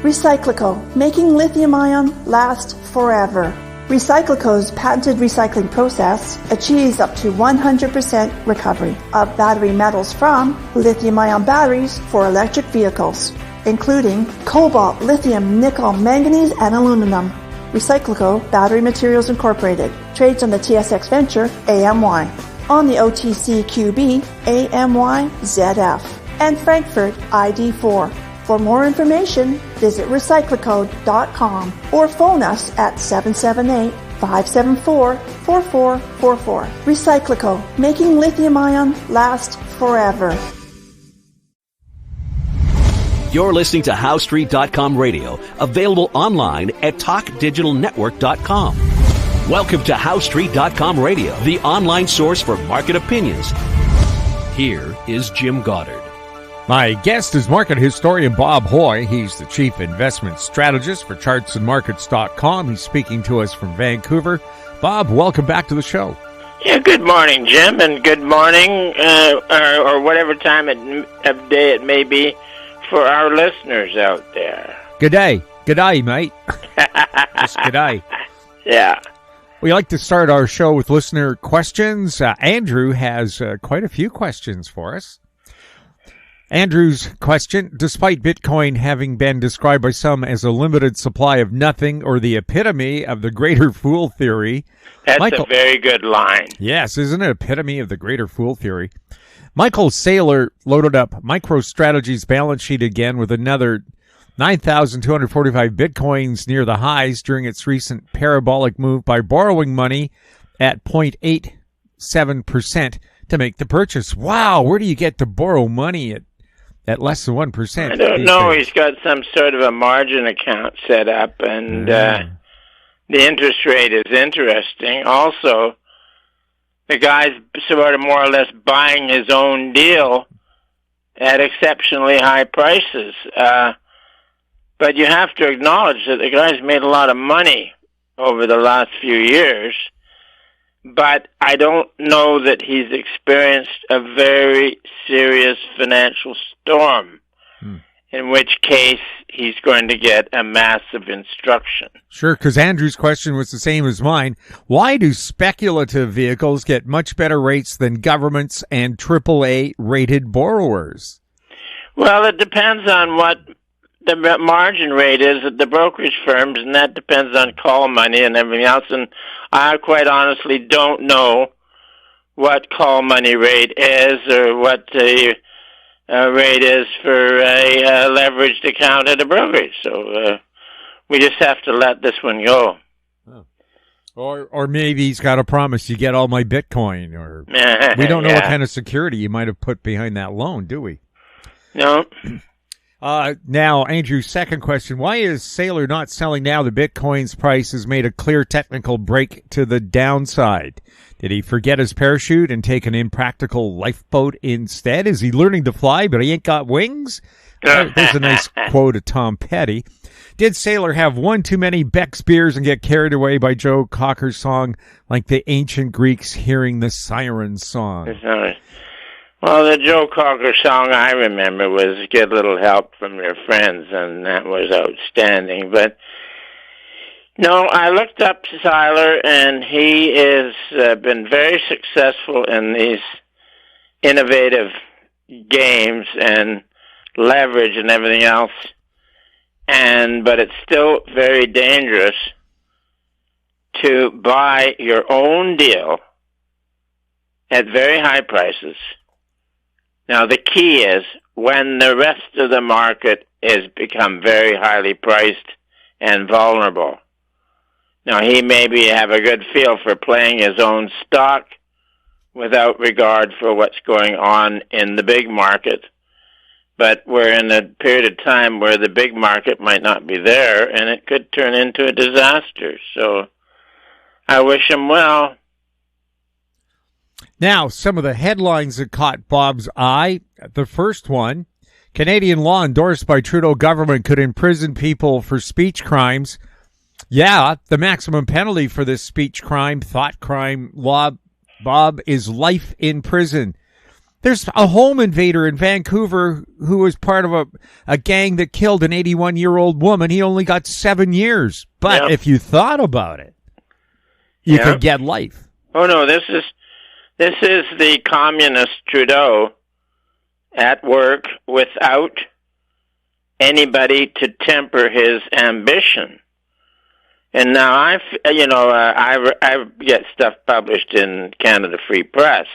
Recyclico, making lithium-ion last forever. Recyclico's patented recycling process achieves up to 100% recovery of battery metals from lithium-ion batteries for electric vehicles, including cobalt, lithium, nickel, manganese, and aluminum. Recyclico Battery Materials Incorporated trades on the TSX Venture AMY, on the OTCQB AMYZF, and Frankfurt ID4. For more information, visit recyclicode.com or phone us at 778-574-4444. Recyclico, making lithium-ion last forever. You're listening to HowStreet.com radio, available online at TalkDigitalNetwork.com. Welcome to HowStreet.com radio, the online source for market opinions. Here is Jim Goddard. My guest is market historian Bob Hoye. He's the chief investment strategist for chartsandmarkets.com. He's speaking to us from Vancouver. Bob, welcome back to the show. Yeah, good morning, Jim, and good morning, or whatever time of day it may be for our listeners out there. Good day. Good day, mate. Just good day. Yeah. We like to start our show with listener questions. Andrew has quite a few questions for us. Andrew's question: despite Bitcoin having been described by some as a limited supply of nothing or the epitome of the greater fool theory. That's a very good line. Yes, isn't it epitome of the greater fool theory? Michael Saylor loaded up MicroStrategy's balance sheet again with another 9,245 Bitcoins near the highs during its recent parabolic move by borrowing money at 0.87% to make the purchase. Wow, where do you get to borrow money at less than 1%? I don't know. He's got some sort of a margin account set up, and the interest rate is interesting. Also, the guy's sort of more or less buying his own deal at exceptionally high prices. But you have to acknowledge that the guy's made a lot of money over the last few years. But I don't know that he's experienced a very serious financial storm, in which case he's going to get a massive instruction. Sure, because Andrew's question was the same as mine. Why do speculative vehicles get much better rates than governments and AAA-rated borrowers? Well, it depends on what the margin rate is at the brokerage firms, and that depends on call money and everything else. And I quite honestly don't know what call money rate is or what the rate is for a leveraged account at a brokerage. So we just have to let this one go. Oh. Or maybe he's got a promise, you get all my Bitcoin. Or we don't know what kind of security you might have put behind that loan, do we? No. Now, Andrew's second question: why is Saylor not selling now? The Bitcoin's price has made a clear technical break to the downside. Did he forget his parachute and take an impractical lifeboat instead? Is he learning to fly, but he ain't got wings? There's a nice quote of Tom Petty. Did Saylor have one too many Beck's beers and get carried away by Joe Cocker's song like the ancient Greeks hearing the siren song? Well, the Joe Cocker song I remember was Get a Little Help from Your Friends, and that was outstanding. But, no, I looked up Saylor, and he has been very successful in these innovative games and leverage and everything else. But it's still very dangerous to buy your own deal at very high prices. Now, the key is when the rest of the market has become very highly priced and vulnerable. Now, he maybe have a good feel for playing his own stock without regard for what's going on in the big market. But we're in a period of time where the big market might not be there, and it could turn into a disaster. So I wish him well. Now, some of the headlines that caught Bob's eye. The first one, Canadian law endorsed by Trudeau government could imprison people for speech crimes. Yeah, the maximum penalty for this speech crime, thought crime law, Bob, is life in prison. There's a home invader in Vancouver who was part of a gang that killed an 81-year-old woman. He only got 7 years. But if you thought about it, you could get life. Oh, no, this is the communist Trudeau at work without anybody to temper his ambition. And now I get stuff published in Canada Free Press.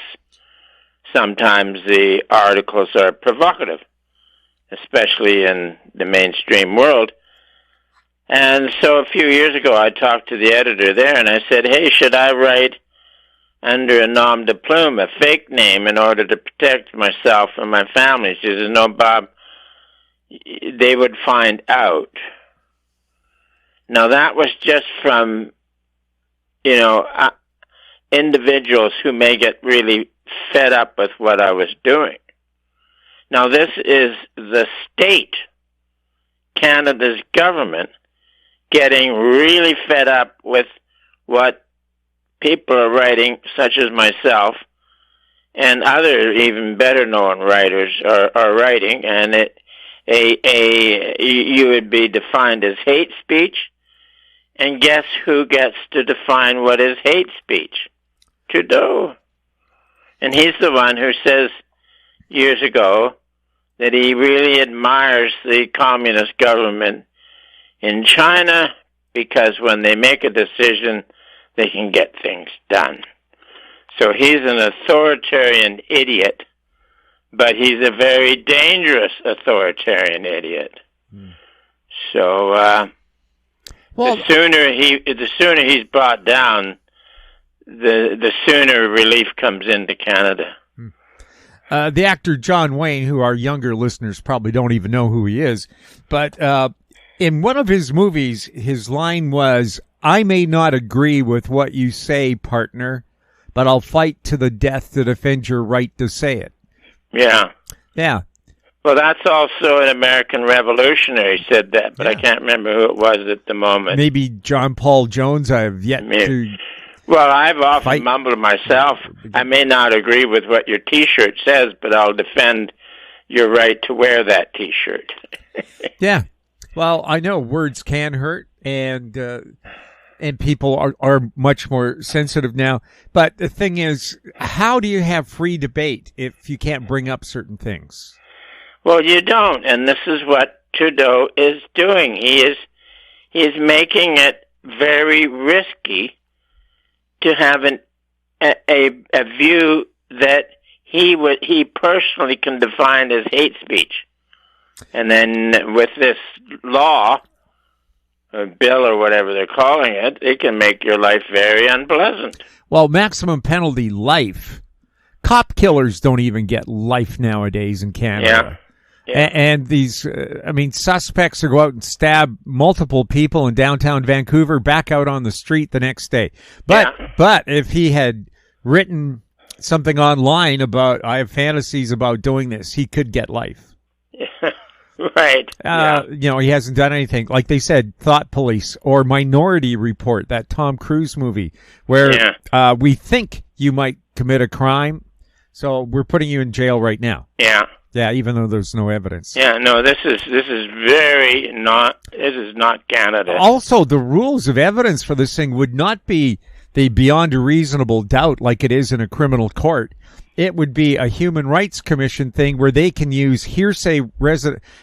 Sometimes the articles are provocative, especially in the mainstream world. And so a few years ago, I talked to the editor there, and I said, hey, should I write under a nom de plume, a fake name, in order to protect myself and my family? She says, no, Bob, they would find out. Now, that was just from, individuals who may get really fed up with what I was doing. Now, this is the state, Canada's government, getting really fed up with what people are writing, such as myself, and other even better-known writers are writing, and you would be defined as hate speech. And guess who gets to define what is hate speech? Trudeau. And he's the one who says years ago that he really admires the communist government in China because when they make a decision, they can get things done. So he's an authoritarian idiot, but he's a very dangerous authoritarian idiot. So the sooner he's brought down, the sooner relief comes into Canada. The actor John Wayne, who our younger listeners probably don't even know who he is, but in one of his movies, his line was, I may not agree with what you say, partner, but I'll fight to the death to defend your right to say it. Yeah. Yeah. Well, that's also an American revolutionary said that, but I can't remember who it was at the moment. Maybe John Paul Jones. I have yet to... Well, I've often mumbled myself, I may not agree with what your T-shirt says, but I'll defend your right to wear that T-shirt. Yeah. Well, I know words can hurt, and people are much more sensitive now. But the thing is, how do you have free debate if you can't bring up certain things? Well, you don't, and this is what Trudeau is doing. He is making it very risky to have a view that he personally can define as hate speech. And then with this law, or bill or whatever they're calling it, it can make your life very unpleasant. Well, maximum penalty life. Cop killers don't even get life nowadays in Canada. Yeah. And these, suspects will go out and stab multiple people in downtown Vancouver, back out on the street the next day. But if he had written something online about, I have fantasies about doing this, he could get life. Right. He hasn't done anything. Like they said, Thought Police or Minority Report, that Tom Cruise movie, where we think you might commit a crime, so we're putting you in jail right now. Yeah. Yeah, even though there's no evidence. Yeah, no, this is not Canada. Also, the rules of evidence for this thing would not be the beyond a reasonable doubt like it is in a criminal court. It would be a Human Rights Commission thing where they can use hearsay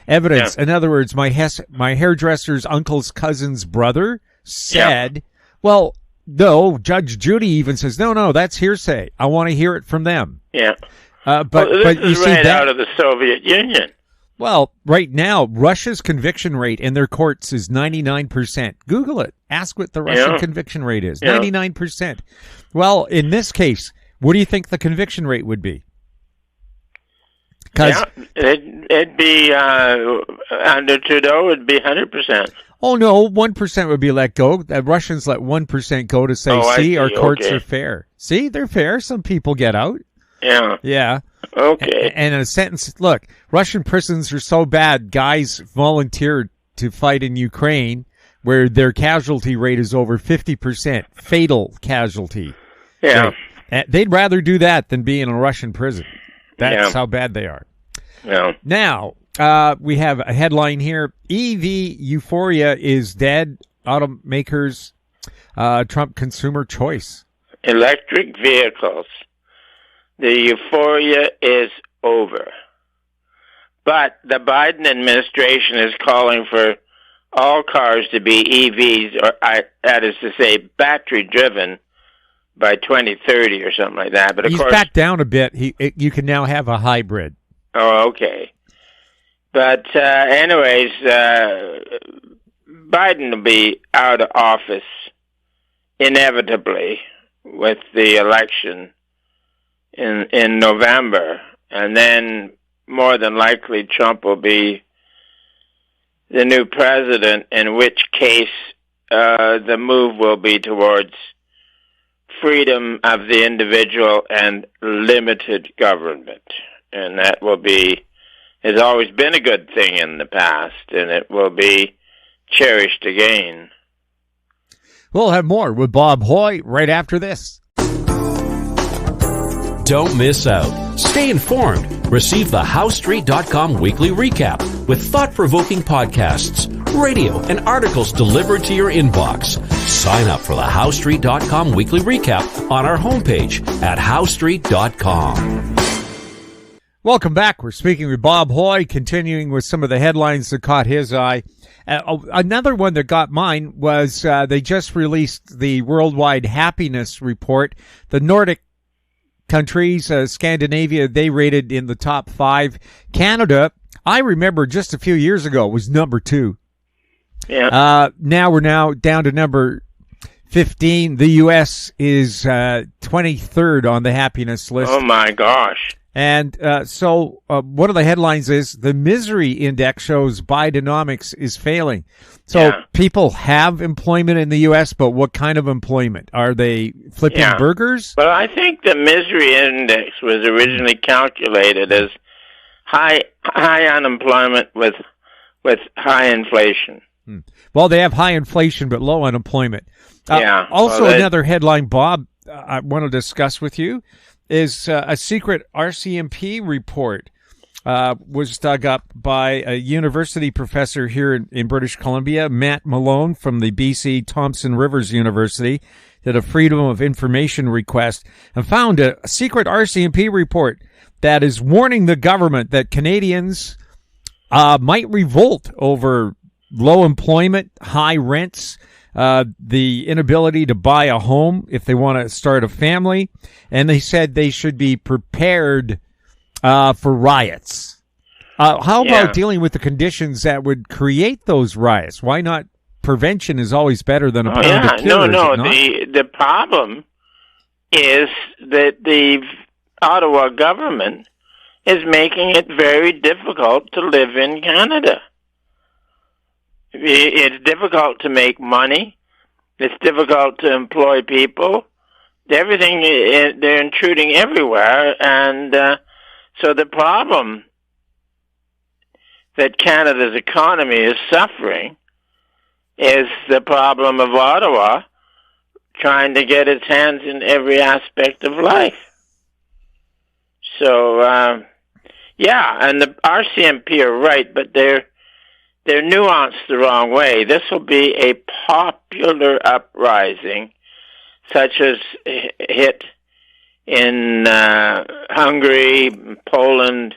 evidence. Yeah. In other words, my hairdresser's uncle's cousin's brother said, well, no, Judge Judy even says, no, that's hearsay. I want to hear it from them. Yeah. But you see right out of the Soviet Union. Well, right now, Russia's conviction rate in their courts is 99%. Google it. Ask what the Russian conviction rate is. 99%. Well, in this case, what do you think the conviction rate would be? It'd be under Trudeau. It'd be 100%. Oh no, 1% would be let go. The Russians let 1% go to say, see, our courts are fair. See, they're fair. Some people get out. Yeah. Yeah. Okay. And in a sentence, look, Russian prisons are so bad, guys volunteered to fight in Ukraine where their casualty rate is over 50%, fatal casualty. Yeah. So, they'd rather do that than be in a Russian prison. That's how bad they are. Yeah. Now, we have a headline here. EV euphoria is dead. Automakers, Trump consumer choice. Electric vehicles. The euphoria is over. But the Biden administration is calling for all cars to be EVs, or that is to say, battery-driven by 2030 or something like that. But of He's course, backed down a bit. You can now have a hybrid. Oh, okay. But anyways, Biden will be out of office inevitably with the election in November, and then more than likely Trump will be the new president, in which case the move will be towards freedom of the individual and limited government. And that will be, has always been a good thing in the past, and it will be cherished again. We'll have more with Bob Hoye right after this. Don't miss out. Stay informed. Receive the HowStreet.com weekly recap with thought-provoking podcasts, radio, and articles delivered to your inbox. Sign up for the HowStreet.com weekly recap on our homepage at HowStreet.com. Welcome back. We're speaking with Bob Hoye, continuing with some of the headlines that caught his eye. Another one that got mine was they just released the Worldwide Happiness Report. The Nordic countries, Scandinavia, they rated in the top 5. Canada, I remember just a few years ago, was number 2. Yeah. Now we're down to number 15. The U.S. is 23rd on the happiness list. Oh, my gosh. And so one of the headlines is the misery index shows Bidenomics is failing. So people have employment in the U.S., but what kind of employment? Are they flipping burgers? Well, I think the misery index was originally calculated as high unemployment with high inflation. Well, they have high inflation but low unemployment. Also, another headline, Bob, I want to discuss with you is a secret RCMP report was dug up by a university professor here in British Columbia, Matt Malone from the BC Thompson Rivers University, did a Freedom of Information request and found a secret RCMP report that is warning the government that Canadians might revolt over low employment, high rents, the inability to buy a home if they want to start a family, and they said they should be prepared for riots. How about dealing with the conditions that would create those riots? Why not? Prevention is always better than a pound of cure. No. The problem is that the Ottawa government is making it very difficult to live in Canada. It's difficult to make money. It's difficult to employ people. Everything, they're intruding everywhere. And so the problem that Canada's economy is suffering is the problem of Ottawa trying to get its hands in every aspect of life. So, and the RCMP are right, but they're nuanced the wrong way. This will be a popular uprising, such as hit in Hungary, Poland,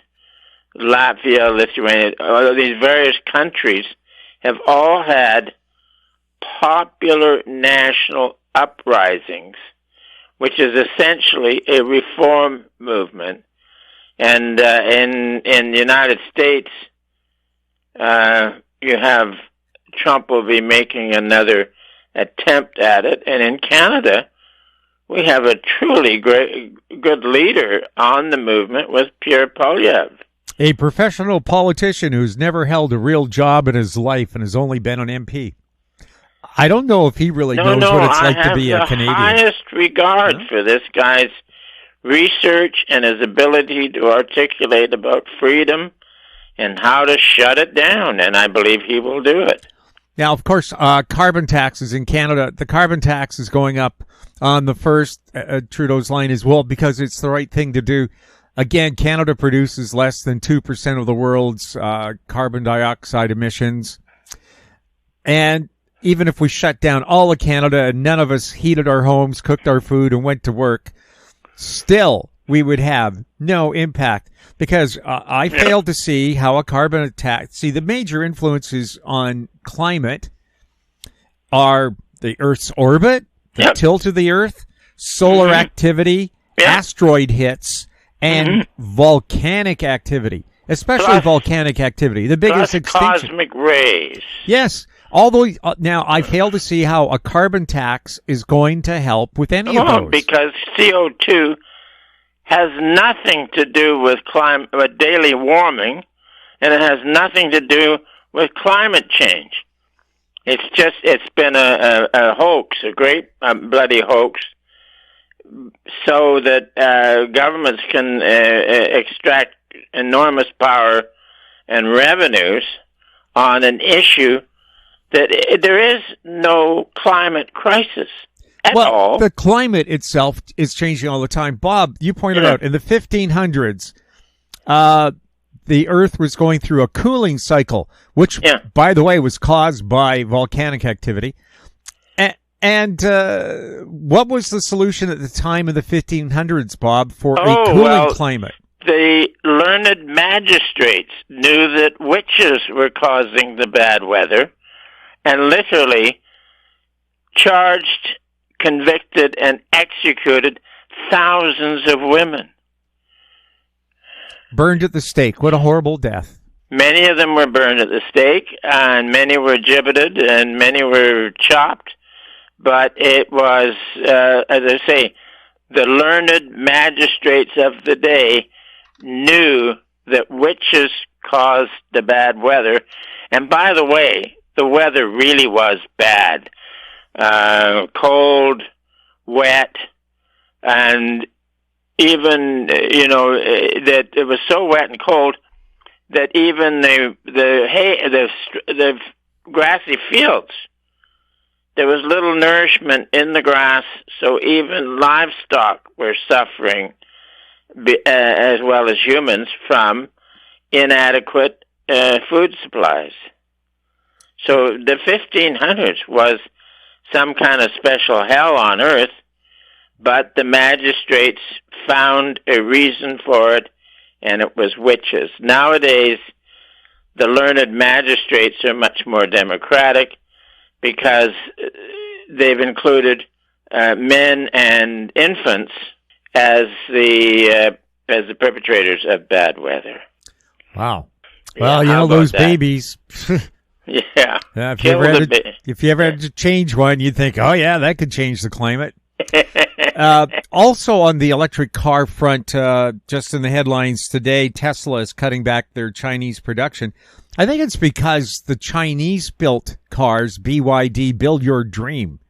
Latvia, Lithuania. All these various countries have all had popular national uprisings, which is essentially a reform movement. And in the United States, you have Trump will be making another attempt at it. And in Canada, we have a truly good leader on the movement with Pierre Poilievre. A professional politician who's never held a real job in his life and has only been an MP. I don't know if he really knows what it's like to be a Canadian. I have the highest regard for this guy's research and his ability to articulate about freedom and how to shut it down, and I believe he will do it. Now, of course, carbon taxes in Canada, the carbon tax is going up on the first. Trudeau's line is, well, because it's the right thing to do. Again, Canada produces less than 2% of the world's carbon dioxide emissions. And even if we shut down all of Canada and none of us heated our homes, cooked our food, and went to work, still we would have no impact, because I fail to see how a carbon attack. See, the major influences on climate are the Earth's orbit, the tilt of the Earth, solar activity, asteroid hits, and volcanic activity, especially volcanic activity. The biggest extinction. Cosmic rays. Yes. Although now I fail to see how a carbon tax is going to help with any of those. Because CO2 has nothing to do with daily warming, and it has nothing to do with climate change. It's been a hoax, a great bloody hoax, so that governments can extract enormous power and revenues on an issue that there is no climate crisis at all. The climate itself is changing all the time. Bob, you pointed out in the 1500s, the Earth was going through a cooling cycle, which, by the way, was caused by volcanic activity. And what was the solution at the time of the 1500s, Bob, for a cooling climate? The learned magistrates knew that witches were causing the bad weather, and literally charged, convicted, and executed thousands of women. Burned at the stake. What a horrible death. Many of them were burned at the stake, and many were gibbeted, and many were chopped. But it was, as I say, the learned magistrates of the day knew that witches caused the bad weather. And by the way, the weather really was bad. Cold, wet, and even, that it was so wet and cold that even the grassy fields, there was little nourishment in the grass, so even livestock were suffering, as well as humans, from inadequate food supplies. So the 1500s was some kind of special hell on earth, but the magistrates found a reason for it, and it was witches. Nowadays, the learned magistrates are much more democratic because they've included men and infants as the perpetrators of bad weather. Wow. Well, those babies. Yeah. If you ever had to change one, you'd think, oh, yeah, that could change the climate. Also on the electric car front, just in the headlines today, Tesla is cutting back their Chinese production. I think it's because the Chinese-built cars, BYD, build your dream.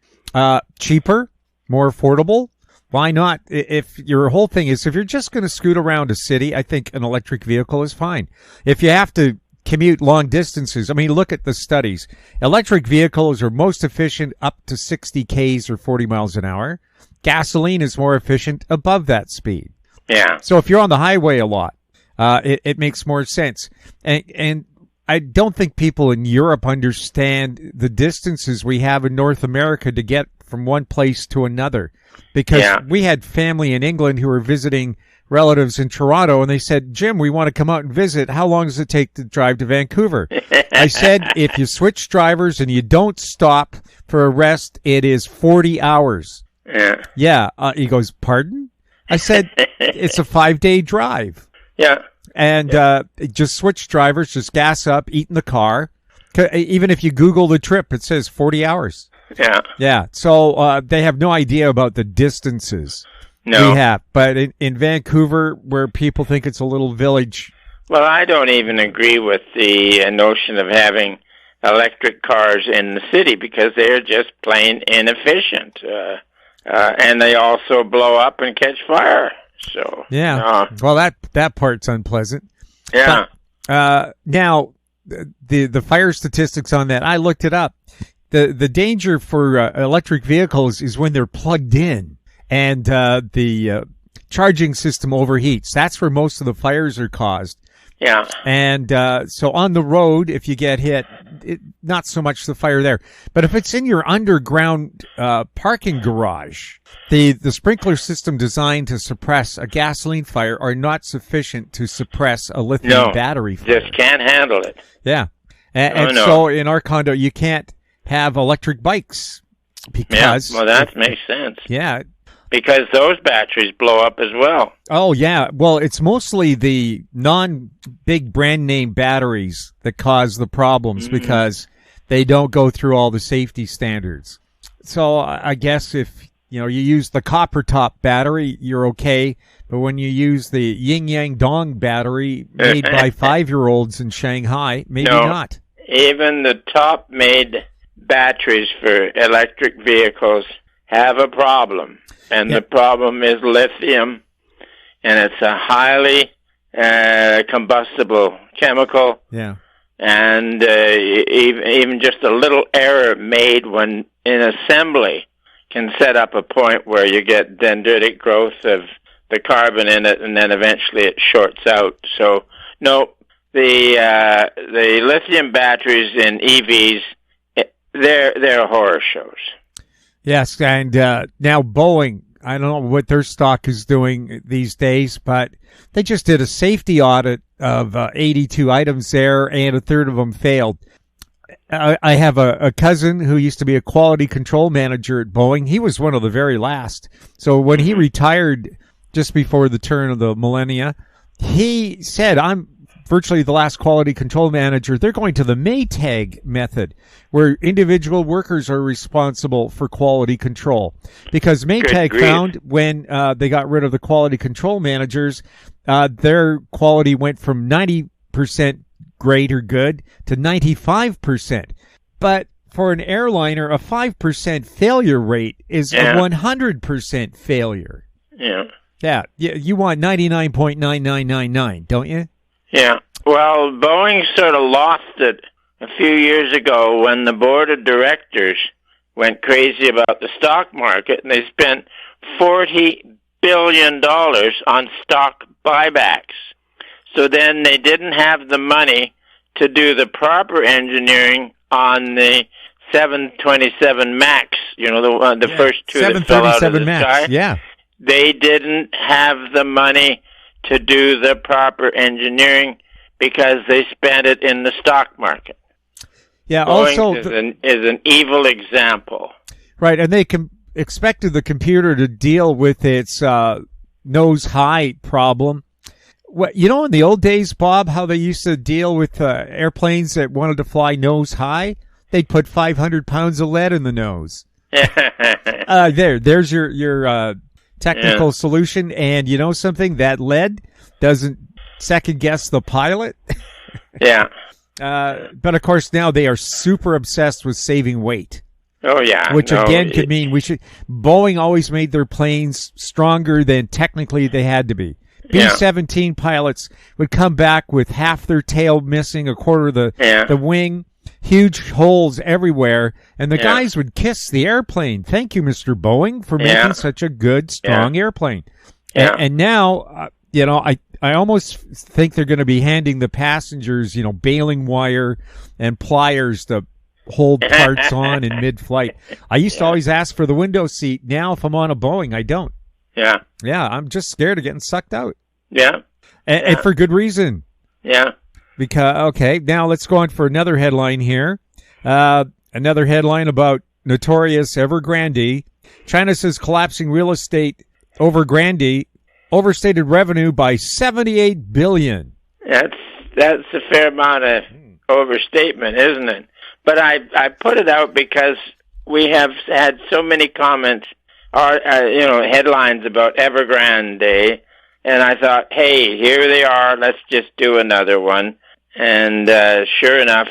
Cheaper, more affordable. Why not? If your whole thing is, if you're just going to scoot around a city, I think an electric vehicle is fine. If you have to commute long distances, I mean, look at the studies. Electric vehicles are most efficient up to 60 Ks or 40 miles an hour. Gasoline is more efficient above that speed. Yeah. So if you're on the highway a lot, it makes more sense. And I don't think people in Europe understand the distances we have in North America to get from one place to another. Because we had family in England who were visiting relatives in Toronto, and they said, Jim, we want to come out and visit. How long does it take to drive to Vancouver? I said, if you switch drivers and you don't stop for a rest, it is 40 hours. Yeah. He goes, pardon? I said, it's a 5-day drive. Yeah. And just switch drivers, just gas up, eat in the car. Even if you Google the trip, it says 40 hours. Yeah. Yeah. So they have no idea about the distances we have. But in Vancouver, where people think it's a little village. Well, I don't even agree with the notion of having electric cars in the city because they're just plain inefficient. And they also blow up and catch fire. So well, that part's unpleasant. Yeah. But, now the fire statistics on that, I looked it up. The danger for electric vehicles is when they're plugged in, and the charging system overheats. That's where most of the fires are caused. Yeah. And so on the road, if you get hit, not so much the fire there. But if it's in your underground parking garage, the sprinkler system designed to suppress a gasoline fire are not sufficient to suppress a lithium battery fire. Just can't handle it. Yeah. And so in our condo, you can't have electric bikes because... Yeah, well, that makes sense. Yeah. Because those batteries blow up as well. Oh, yeah. Well, it's mostly the non-big brand name batteries that cause the problems because they don't go through all the safety standards. So I guess if you use the copper top battery, you're okay. But when you use the yin yang dong battery made by 5-year-olds in Shanghai, maybe not. Even the top made batteries for electric vehicles have a problem. And the problem is lithium, and it's a highly combustible chemical. Yeah. And even just a little error made when in assembly can set up a point where you get dendritic growth of the carbon in it, and then eventually it shorts out. So, no, the lithium batteries in EVs, they're horror shows. Yes, and now Boeing, I don't know what their stock is doing these days, but they just did a safety audit of 82 items there, and a third of them failed. I have a cousin who used to be a quality control manager at Boeing. He was one of the very last. So when he retired just before the turn of the millennia, he said, I'm virtually the last quality control manager. They're going to the Maytag method, where individual workers are responsible for quality control. Because Maytag found when they got rid of the quality control managers, their quality went from 90% great or good to 95%. But for an airliner, a 5% failure rate is a 100% failure. Yeah. Yeah. You want 99.9999, don't you? Yeah. Well, Boeing sort of lost it a few years ago when the board of directors went crazy about the stock market, and they spent $40 billion on stock buybacks. So then they didn't have the money to do the proper engineering on the 727 MAX, the first two that fell out of the sky. Yeah. They didn't have the money to do the proper engineering because they spent it in the stock market. Yeah, Boeing also is an evil example. Right, and they expected the computer to deal with its nose high problem. In the old days, Bob, how they used to deal with airplanes that wanted to fly nose high? They'd put 500 pounds of lead in the nose. There's your technical solution. And you know something? That lead doesn't second guess the pilot. Yeah. But of course now they are super obsessed with saving weight. Oh yeah. Which again could mean Boeing always made their planes stronger than technically they had to be. B-17 pilots would come back with half their tail missing, a quarter of the wing, huge holes everywhere, and the guys would kiss the airplane. Thank you, Mr. Boeing, for making such a good, strong airplane. Yeah. And now, I almost think they're going to be handing the passengers, baling wire and pliers to hold parts on in mid-flight. I used to always ask for the window seat. Now, if I'm on a Boeing, I don't. Yeah. Yeah, I'm just scared of getting sucked out. Yeah. And for good reason. Yeah. Because, now let's go on for another headline here. Another headline about notorious Evergrande. China says collapsing real estate Evergrande overstated revenue by $78 billion. That's a fair amount of overstatement, isn't it? But I put it out because we have had so many comments headlines about Evergrande, and I thought, hey, here they are, let's just do another one. And sure enough,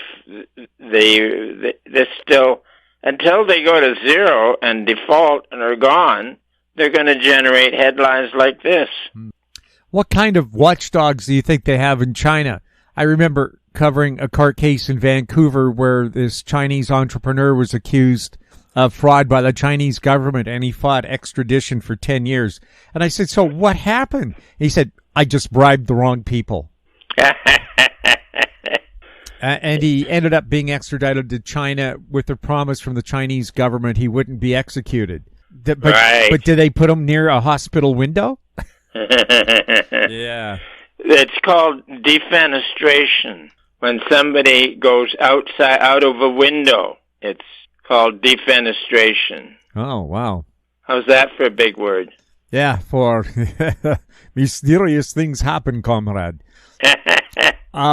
this still, until they go to zero and default and are gone, they're going to generate headlines like this. What kind of watchdogs do you think they have in China? I remember covering a court case in Vancouver where this Chinese entrepreneur was accused of fraud by the Chinese government, and he fought extradition for 10 years. And I said, so what happened? He said, I just bribed the wrong people. And he ended up being extradited to China with the promise from the Chinese government he wouldn't be executed. But did they put him near a hospital window? Yeah. It's called defenestration. When somebody goes out of a window, it's called defenestration. Oh, wow. How's that for a big word? Yeah, for mysterious things happen, comrade.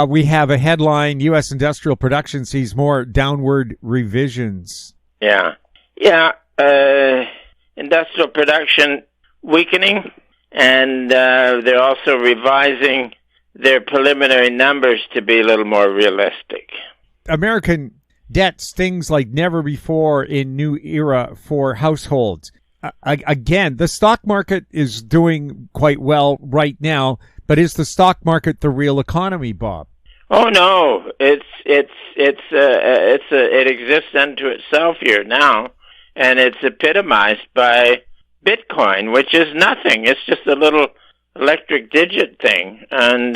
We have a headline, U.S. industrial production sees more downward revisions. Yeah. Industrial production weakening, and they're also revising their preliminary numbers to be a little more realistic. American debt stings like never before in new era for households. Again, the stock market is doing quite well right now, but is the stock market the real economy, Bob? Oh no, it exists unto itself here now, and it's epitomized by Bitcoin, which is nothing. It's just a little electric digit thing, and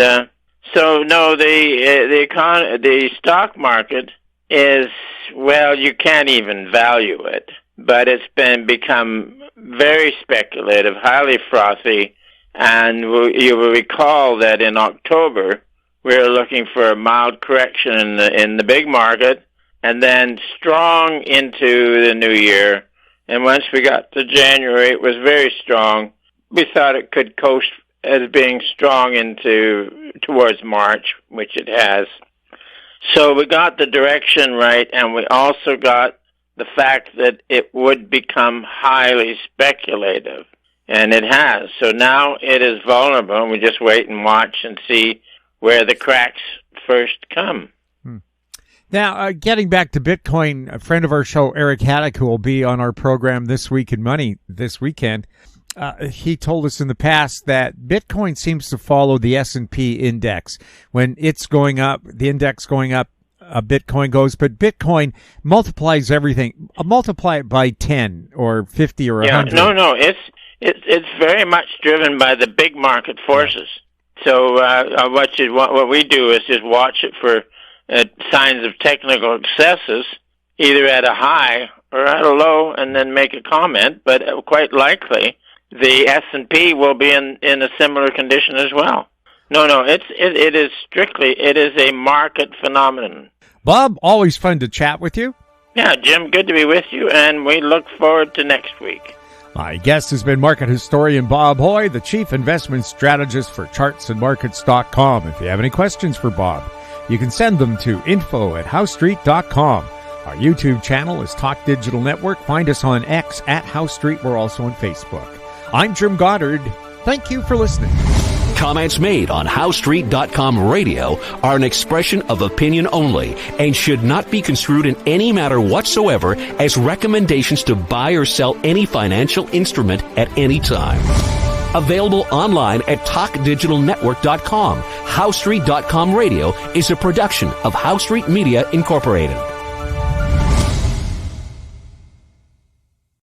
so no, the stock market is, well, you can't even value it, but it's become very speculative, highly frothy, and you will recall that in October we were looking for a mild correction in the big market, and then strong into the new year. And once we got to January, it was very strong. We thought it could coast as being strong towards March, which it has. So we got the direction right, and we also got the fact that it would become highly speculative, and it has. So now it is vulnerable, and we just wait and watch and see where the cracks first come. Now, getting back to Bitcoin, a friend of our show, Eric Haddock, who will be on our program This Week in Money this weekend, he told us in the past that Bitcoin seems to follow the S&P index. When it's going up, the index going up, Bitcoin goes, but Bitcoin multiplies everything. Multiply it by 10 or 50 or 100. No, it's very much driven by the big market forces. So what we do is just watch it for signs of technical excesses, either at a high or at a low, and then make a comment. But quite likely, the S&P will be in a similar condition as well. No, it is a market phenomenon. Bob, always fun to chat with you. Yeah, Jim, good to be with you, and we look forward to next week. My guest has been market historian Bob Hoye, the chief investment strategist for chartsandmarkets.com. If you have any questions for Bob, you can send them to info@housestreet.com. Our YouTube channel is Talk Digital Network. Find us on X @HoweStreet. We're also on Facebook. I'm Jim Goddard. Thank you for listening. Comments made on HoweStreet.com radio are an expression of opinion only and should not be construed in any matter whatsoever as recommendations to buy or sell any financial instrument at any time. Available online at TalkDigitalNetwork.com. HoweStreet.com radio is a production of Howe Street Media Incorporated.